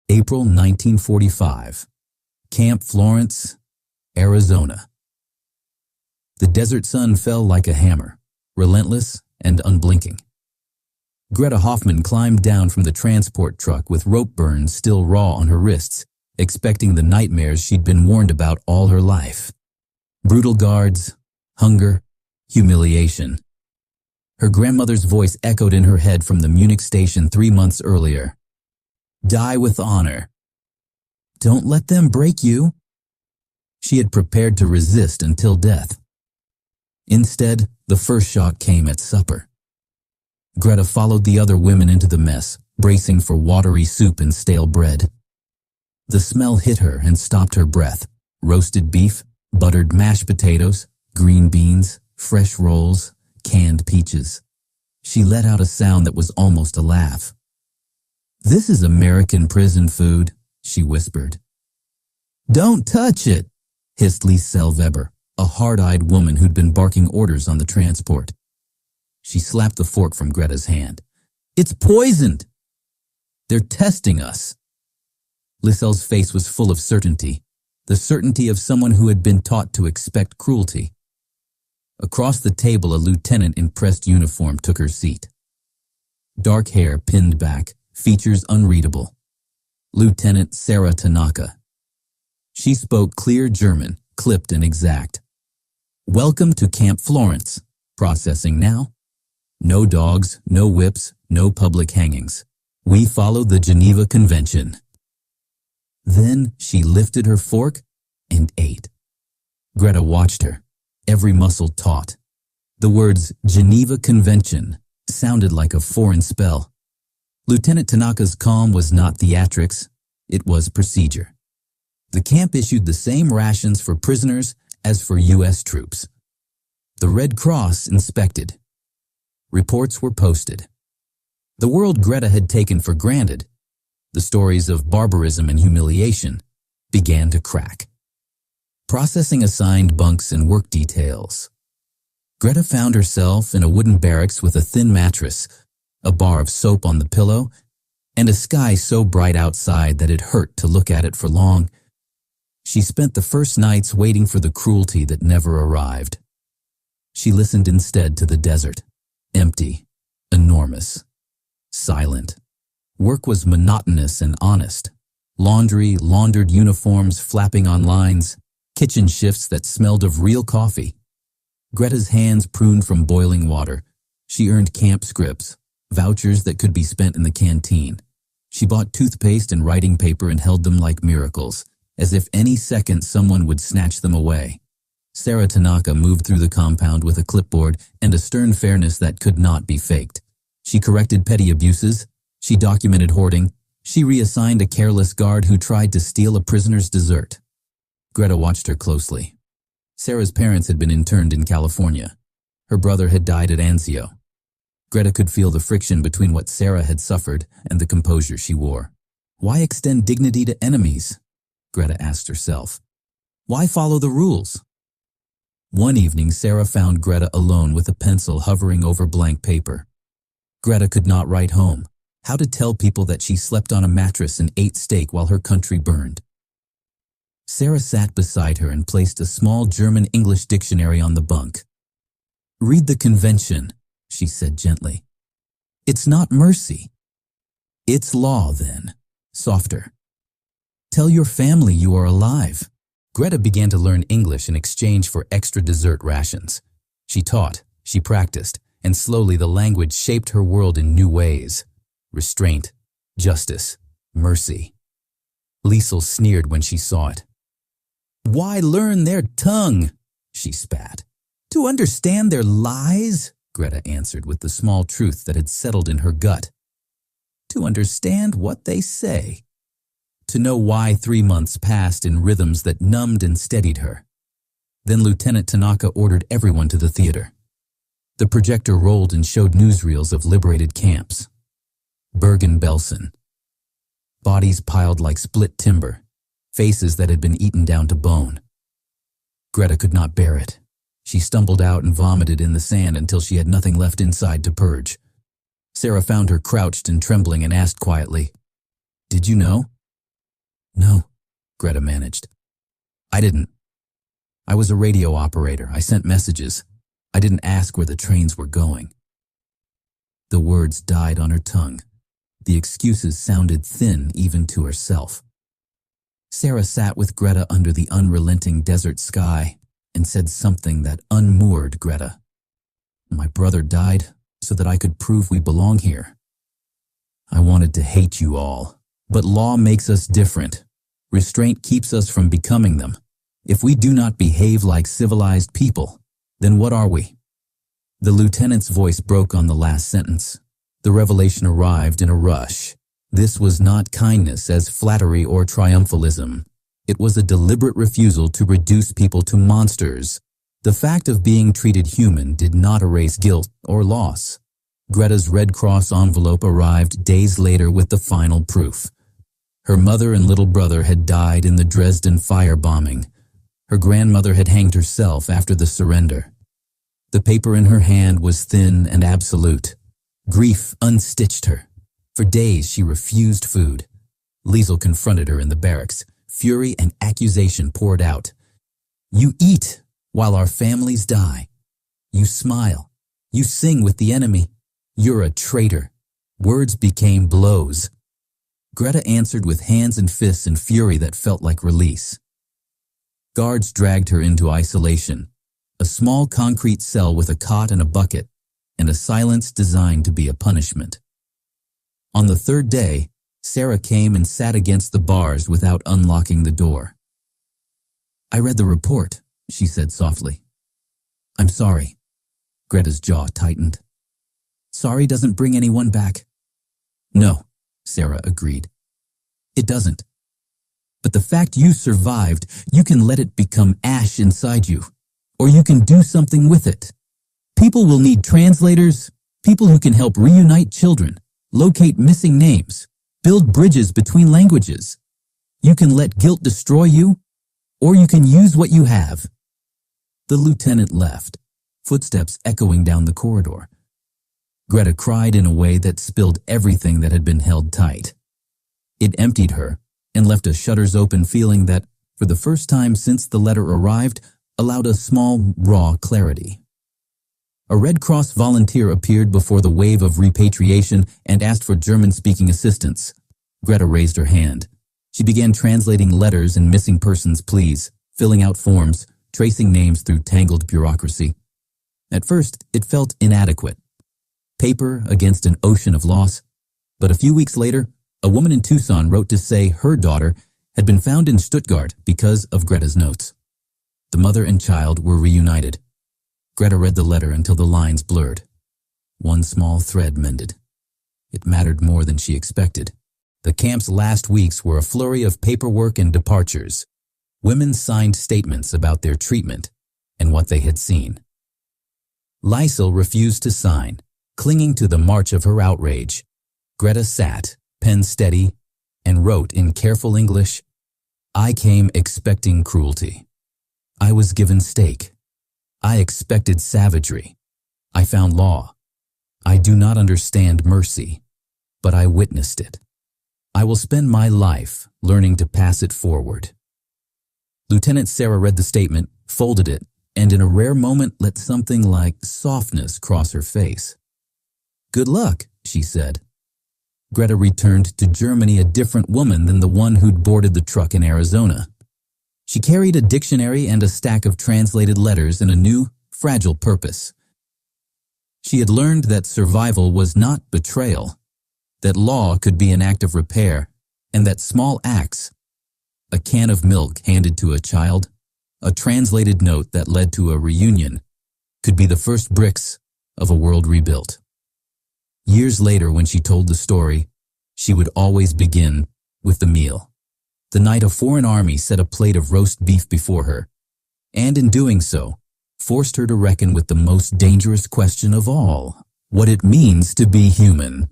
April 1945. Camp Florence, Arizona. The desert sun fell like a hammer, relentless and unblinking. Greta Hoffman climbed down from the transport truck with rope burns still raw on her wrists, expecting the nightmares she'd been warned about all her life. Brutal guards, hunger, humiliation. Her grandmother's voice echoed in her head from the Munich station 3 months earlier. Die with honor. Don't let them break you. She had prepared to resist until death. Instead, the first shock came at supper. Greta followed the other women into the mess, bracing for watery soup and stale bread. The smell hit her and stopped her breath. Roasted beef, buttered mashed potatoes, green beans, fresh rolls, canned peaches. She let out a sound that was almost a laugh. "This is American prison food," she whispered. "Don't touch it," hissed Liesel Weber, a hard-eyed woman who'd been barking orders on the transport. She slapped the fork from Greta's hand. "It's poisoned! They're testing us." Liesel's face was full of certainty, the certainty of someone who had been taught to expect cruelty. Across the table, a lieutenant in pressed uniform took her seat. Dark hair pinned back, features unreadable. Lieutenant Sarah Tanaka. She spoke clear German, clipped and exact. "Welcome to Camp Florence. Processing now. No dogs, no whips, no public hangings. We follow the Geneva Convention." Then she lifted her fork and ate. Greta watched her, every muscle taut. The words Geneva Convention sounded like a foreign spell. Lieutenant Tanaka's calm was not theatrics, it was procedure. The camp issued the same rations for prisoners as for U.S. troops. The Red Cross inspected. Reports were posted. The world Greta had taken for granted, the stories of barbarism and humiliation, began to crack. Processing assigned bunks and work details. Greta found herself in a wooden barracks with a thin mattress, a bar of soap on the pillow, and a sky so bright outside that it hurt to look at it for long. She spent the first nights waiting for the cruelty that never arrived. She listened instead to the desert, empty, enormous, silent. Work was monotonous and honest. Laundry, laundered uniforms flapping on lines, kitchen shifts that smelled of real coffee. Greta's hands pruned from boiling water. She earned camp scripts, vouchers that could be spent in the canteen. She bought toothpaste and writing paper and held them like miracles, as if any second someone would snatch them away. Sarah Tanaka moved through the compound with a clipboard and a stern fairness that could not be faked. She corrected petty abuses. She documented hoarding. She reassigned a careless guard who tried to steal a prisoner's dessert. Greta watched her closely. Sarah's parents had been interned in California. Her brother had died at Anzio. Greta could feel the friction between what Sarah had suffered and the composure she wore. Why extend dignity to enemies? Greta asked herself. Why follow the rules? One evening, Sarah found Greta alone with a pencil hovering over blank paper. Greta could not write home. How to tell people that she slept on a mattress and ate steak while her country burned? Sarah sat beside her and placed a small German-English dictionary on the bunk. "Read the convention," she said gently. "It's not mercy. It's law, then." Softer. "Tell your family you are alive." Greta began to learn English in exchange for extra dessert rations. She taught, she practiced, and slowly the language shaped her world in new ways. Restraint, justice, mercy. Liesel sneered when she saw it. "Why learn their tongue?" she spat. "To understand their lies?" Greta answered with the small truth that had settled in her gut. "To understand what they say. To know why 3 months passed in rhythms that numbed and steadied her." Then Lieutenant Tanaka ordered everyone to the theater. The projector rolled and showed newsreels of liberated camps. Bergen-Belsen. Bodies piled like split timber, faces that had been eaten down to bone. Greta could not bear it. She stumbled out and vomited in the sand until she had nothing left inside to purge. Sarah found her crouched and trembling and asked quietly, "Did you know?" No, Greta managed. I didn't. I was a radio operator. I sent messages. I didn't ask where the trains were going. The words died on her tongue. The excuses sounded thin even to herself. Sarah sat with Greta under the unrelenting desert sky and said something that unmoored Greta. My brother died so that I could prove we belong here. I wanted to hate you all, but law makes us different. Restraint keeps us from becoming them. If we do not behave like civilized people, then what are we? The lieutenant's voice broke on the last sentence. The revelation arrived in a rush. This was not kindness as flattery or triumphalism. It was a deliberate refusal to reduce people to monsters. The fact of being treated human did not erase guilt or loss. Greta's Red Cross envelope arrived days later with the final proof. Her mother and little brother had died in the Dresden firebombing. Her grandmother had hanged herself after the surrender. The paper in her hand was thin and absolute. Grief unstitched her. For days she refused food. Liesel confronted her in the barracks. Fury and accusation poured out. You eat while our families die. You smile. You sing with the enemy. You're a traitor. Words became blows. Greta answered with hands and fists and fury that felt like release. Guards dragged her into isolation, a small concrete cell with a cot and a bucket, and a silence designed to be a punishment. On the third day, Sarah came and sat against the bars without unlocking the door. I read the report, she said softly. I'm sorry. Greta's jaw tightened. Sorry doesn't bring anyone back. No, Sarah agreed. It doesn't. But the fact you survived, you can let it become ash inside you, or you can do something with it. People will need translators, people who can help reunite children, locate missing names, build bridges between languages. You can let guilt destroy you, or you can use what you have. The lieutenant left, footsteps echoing down the corridor. Greta cried in a way that spilled everything that had been held tight. It emptied her and left a shutters open feeling that, for the first time since the letter arrived, allowed a small, raw clarity. A Red Cross volunteer appeared before the wave of repatriation and asked for German-speaking assistance. Greta raised her hand. She began translating letters and missing persons pleas, filling out forms, tracing names through tangled bureaucracy. At first, it felt inadequate. Paper against an ocean of loss. But a few weeks later, a woman in Tucson wrote to say her daughter had been found in Stuttgart because of Greta's notes. The mother and child were reunited. Greta read the letter until the lines blurred. One small thread mended. It mattered more than she expected. The camp's last weeks were a flurry of paperwork and departures. Women signed statements about their treatment and what they had seen. Liesel refused to sign, clinging to the march of her outrage. Greta sat, pen steady, and wrote in careful English, I came expecting cruelty. I was given steak. I expected savagery. I found law. I do not understand mercy, but I witnessed it. I will spend my life learning to pass it forward. Lieutenant Sarah read the statement, folded it, and in a rare moment let something like softness cross her face. Good luck, she said. Greta returned to Germany a different woman than the one who'd boarded the truck in Arizona. She carried a dictionary and a stack of translated letters and a new, fragile purpose. She had learned that survival was not betrayal, that law could be an act of repair, and that small acts, a can of milk handed to a child, a translated note that led to a reunion, could be the first bricks of a world rebuilt. Years later, when she told the story, she would always begin with the meal. The night a foreign army set a plate of roast beef before her, and in doing so, forced her to reckon with the most dangerous question of all, what it means to be human.